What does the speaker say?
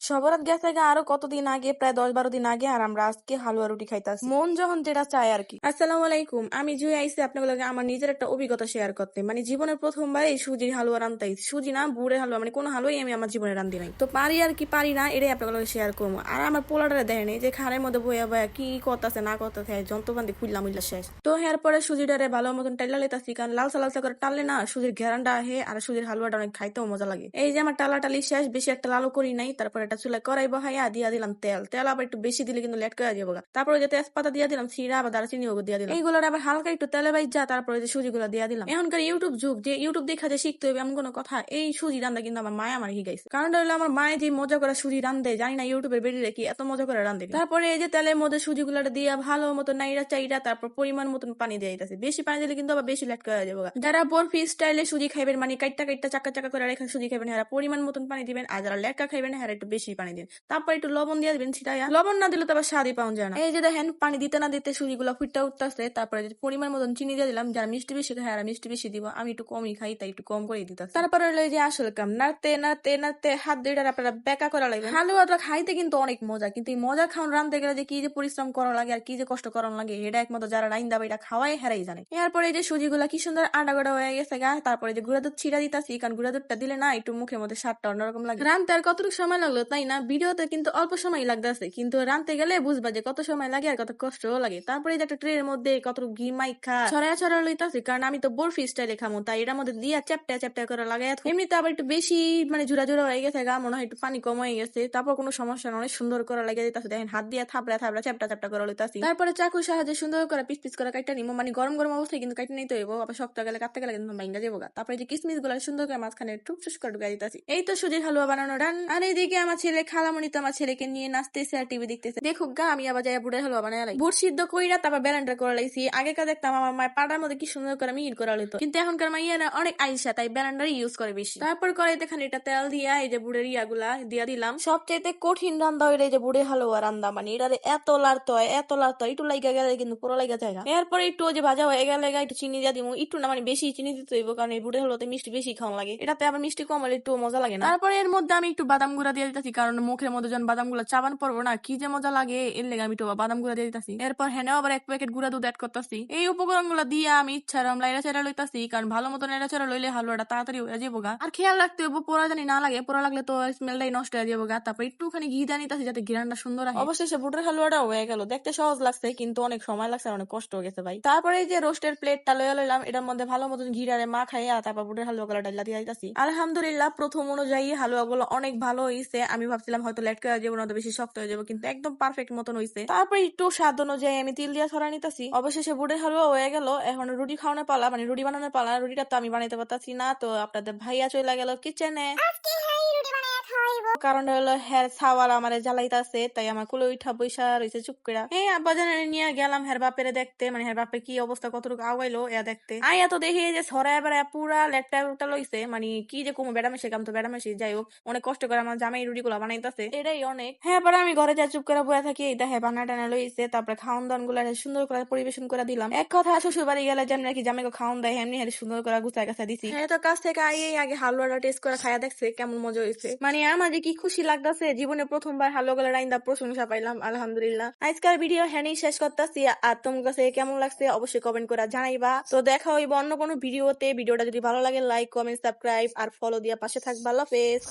সবরাত গেছে গা আরো কতদিন আগে, প্রায় 10-12 দিন আগে, আর আমরা আজকে হালুয়া রুটি খাইতাছি। মন যখন যেটা চায় আর কি। আসসালামু আলাইকুম, আমি জুই আইছি আপনাদের লগে আমার নিজের একটা অভিজ্ঞতা শেয়ার করতে। মানে জীবনের প্রথমবার এই সুজির হালুয়া রান্তাই, সুজি না বুড়ের হালুয়া, মানে কোনো হালুয়াই আমি আমার জীবনে রান্ধি নাই। তো পারি আর কি পারি না এটাই আপনাদের লগে শেয়ার করবো। আর আমার পোলাটারে দেখেন এই যে খানের মধ্যে বইয়া বয়া কি করতেছে না করতেছে, যন্ত্রপাতি খুললাম উইলা শেষ। তো এরপরে সুজিটারে ভালো মতন টাইলা লইতাছি, কারণ লালসা লালসা করে টানলে না সুজির ঘেরানটা আহে আর সুজির হালুয়াটা অনেক খাইতেও মজা লাগে। এই যে আমার টালাটালি শেষ, বেশি একটা লালু করি নাই। তারপর এটা চুলায় কড়াই বহাইয়া দিয়া দিলাম তেল। তেল আবার একটু বেশি দিলে কিন্তু লেট করে যাবো। তারপরে যে তেজপাতা দিয়া দিলাম, জিরা আবার দারচিনি দিয়া দিলাম। এইগুলোর আবার হালকা একটু তেলে বাইজা তারপরে যে সুজিগুলো দিয়া দিলাম। এখনকার ইউটিউব যুগ, যে ইউটিউব দেখা যে শিখতে হবে এমন কোনো কথা, এই সুজি রান্দা কিন্তু আমার মায় আমার শিখাইছে। কারণটা হলো আমার মায়ে যে মজা করে সুজি রান্ধে, জানি না ইউটিউবের বেরিয়ে কি এত মজা করে রান্ধে। তারপরে এই যে তেলের মধ্যে সুজিগুলো দিয়া ভালো মতো নাইরা চাইরা তারপর পরিমাণ মতন পানি দিয়ে দিতেছে। বেশি পানি দিলে কিন্তু আবার বেশি লেট করে যাবো। যারা বরফি স্টাইলে সুজি খাইবেন, মানে কাইটটা কাইটটা চাকা চাকা করে রেখে সুজি খাইবেন, এরা পরিমাণ মতন পানি দিবেন। আর যারা লেটকা খাইবেন এরা একটু বেশি পানি দিন। তারপর একটু লবণ দিয়ে দিবেন ছিটাইয়া। লবণ না দিলে তো আবার স্বাদই পাওয়া যায় না। এই যে দেখেন পানি দিতে না দিতে সুজিগুলো ফুটটা উঠতেছে। তারপরে পরিমাণ মতন চিনি দিয়ে দিলাম। যারা মিষ্টি বেশি খায় আর মিষ্টি বেশি দিব, আমি একটু কমই খাই তাই একটু কম করে দিতে। তারপরে হলো যে আসল কাম, নাড়তে নাড়তে নাড়তে হাত দুইটার আপনারা বেকা করা লাগবে। হালুয়াটা খাইতে কিন্তু অনেক মজা, কিন্তু এই মজা খাওয়ান রান্ধতে গেলে যে কি যে পরিশ্রম করা লাগে আর কি যে কষ্ট করা লাগে, এটা একমাত্র যারা রাইন্দা বা এটা খাওয়াই হেরাই জানে। এরপরে এই যে সুজিগুলা কি সুন্দর আডা গড়া হয়ে গেছে গা। তারপরে যে গুঁড়া দুধ ছিড়া দিতাছি, কারণ গুঁড়া দুধটা দিলে না একটু মুখের মধ্যে স্বাদটা অন্যরকম লাগে। রানতে আর কতটুকু সময় লাগলো তাই না, ভিডিওতে কিন্তু অল্প সময় লাগতেছে, কিন্তু রানতে গেলে বুঝবা যে কত সময় লাগে আর কত কষ্টও লাগে। তারপরে যে একটা ট্রের মধ্যে কতটুকু ঘি মাইখা ছড়ায়া ছড়া লইতাছি, কারণ আমি তো বরফি স্টাইলে খামো, তাই এটার মধ্যে দিয়া চ্যাপটা চ্যাপটা করে লাগাই। এমনিতে আবার একটু বেশি মানে ঝুরা ঝুরা হয়ে গেছে গা, মনে হয় একটু পানি কম হয়ে গেছে। তারপর কোনো সমস্যা না, অনেক সুন্দর করে লাগিয়ে দিতেছে। দেখেন হাত দিয়ে থাপড়া থাপড়া চ্যাপটা চ্যাপটা করে লইতাছি। তারপরে চাকুর সাহায্যে সুন্দর করে পিস পিস করে কাইটা নিবো, মানে গরম গরম অবস্থায় কিন্তু কাইটা নিতে হইব, আবার শক্ত গেলে কাটতে গেলে কিন্তু ভাঙ্গা যাবো। তারপরে যে কিসমিস গুলো সুন্দর করে মাঝখানে টুকটুস করে ঢুকাই দিতেছি। এই তো সুজির হালুয়া বানানো ডান। আর এইদিকে আমার ছেলে খালামণি তো আমার ছেলেকে নিয়ে নাচতেছে আর টিভি দেখতেছে। দেখুক গা আমি আবার যাই বুড়ের হালুয়া বানাই লাই। বুট সিদ্ধ কইরা তারপর ব্যালেন্ডার করে লাইছি। আগেকার দেখতাম আমার মায়ের পাড়ার মধ্যে কি সুন্দর করে মিহির করা লইতো, কিন্তু এখনকার মাইয়ারা অনেক আইসা, তাই ব্যালেন্ডার ইউজ করে বেশি। তারপর কড়াইতে খানিকটা তেল দিয়া এই যে বুড়ের ইয়াগুলা দিয়া দিলাম। সবচেয়ে কঠিন রান্দা হইলে এই যে বুড়ে হালুয়া রান্দা, মানে এটারে এত লাড়তে হয় এত লাড়তে হয়, একটু লাইগা গেলে কিন্তু পুরো লাইগা যায় না। এরপরে একটু যে ভাজা হয়ে গেলে একটু চিনি দিয়া দিব, একটু না মানে বেশি চিনি দিতে হইব, কারণ এই বুড়ে হালুয়াতে মিষ্টি বেশি খাওয়া লাগে, এটাতে আবার মিষ্টি কম হলে একটু মজা লাগে না। তারপরে এর মধ্যে আমি একটু বাদাম গুঁড়া দিয়ে দিতেছি, কারণ মুখের মধ্যে যখন বাদাম গুলা চাবান পড়বো না কি যে মজা লাগে, এর লেগে আমি একটু বাদাম গুঁড়া দিয়ে দিতেছি। এরপর হেনেও আবার 1 প্যাকেট গুঁড়া দুধ অ্যাড করতেছি। এই উপকরণ গুলা দিয়ে আমি ইচ্ছা লাইরা চেরা লইতাছি, কারণ ভালো মতো নেড়া চেরা লইলে হালুয়াটা তাড়াতাড়ি হয়ে যাবো গা। আর খেয়াল রাখতে হইব পোড়া জানি না লাগে, পোড়া লাগলে তো স্মেলটাই নষ্ট হয়ে যাবো গা। তারপর একটুখানি ঘি দিয়ে নিতেছি যাতে ঘিরানটা সুন্দর হয়। অবশেষে বুটের হালুয়াটাও হয়ে গেল। দেখতে সহজ লাগছে কিন্তু অনেক সময় লাগছে আর অনেক কষ্ট হয়ে গেছে ভাই। তারপরে এই যে রোস্টের প্লেটটা লইয়া লইলাম, এটার মধ্যে ভালো মতন ঘিরারে মা খাইয়া তারপর বুটের হালুয়া গুলা ডাইলা দিয়ে দিতেছি। আলহামদুলিল্লাহ প্রথম অনুযায়ী হালুয়া গুলো অনেক ভালো হয়েছে। আমি ভাবছিলাম হয়তো লেট করে যাবো না, তো বেশি শক্ত হয়ে যাবো, কিন্তু একদম পারফেক্ট মতন হয়েছে। তারপরে একটু স্বাদ অনুযায়ী আমি তিল দিয়া ছড়া নিতেছি। অবশেষে বুটের হালুয়া হয়ে গেল। এখন রুটি খাওয়ানোর পালা, মানে রুটি বানানোর পালা। রুটিটা তো আমি বানাইতে পারতাছি না, তো আপনাদের ভাইয়া চলে গেল কিচেনে। কারণ হলো হের ছাওয়াল আমারে জ্বালাইতাছে, তাই আমার কুলে উঠা বৈশা রয়েছে চুপ করে। এই আব্বা জানারে নিয়ে গেলাম হের বাপেরে দেখতে, মানে হের বাপের কি অবস্থা কতটুকু আগাইলো এ দেখতে। আইয়া তো দেখি যে ছড়া এবারে পুরা লেটটা লইছে, মানে কি যে কমু বেড়ামেশি কাম তো বেড়ামেশি। যাই হোক অনেক কষ্ট করে আমার জামাই রুটি গুলা বানাইতেছে, এটাই অনেক। হ্যাঁ পরে আমি ঘরে যা চুপ করে বয়ে থাকি, এই দেখে বানা টানা লইছে। তারপরে খাওয়ান দাওয়ান গুলা সুন্দর করে পরিবেশন করে দিলাম। এক কথা শ্বশুর বাড়ি গেলে যেমন নাকি জামাইকে খাওয়ান দেয়, এমনি সুন্দর করে গুছায় গাছা দিছি। হ্যাঁ তো কাছ থেকে আইয়েই আগে হালুয়াটা টেস্ট করে খাইয়া দেখছে কেমন মজা হয়েছে। মানে আমার যে কি খুশি লাগতেছে, জীবনে প্রথমবার হালুয়া গুলা রাইন্দা প্রশংসা পাইলাম আলহামদুলিল্লাহ। আজকাল ভিডিও হ্যানি শেষ করতেছি। আর তোমার কাছে কেমন লাগছে অবশ্যই কমেন্ট করে জানাইবা। তো দেখা হইব অন্য কোনো ভিডিওতে। ভিডিওটা যদি ভালো লাগে লাইক কমেন্ট সাবস্ক্রাইব আর ফলো দিয়া পাশে থাকবা। আল্লাহ হাফেজ।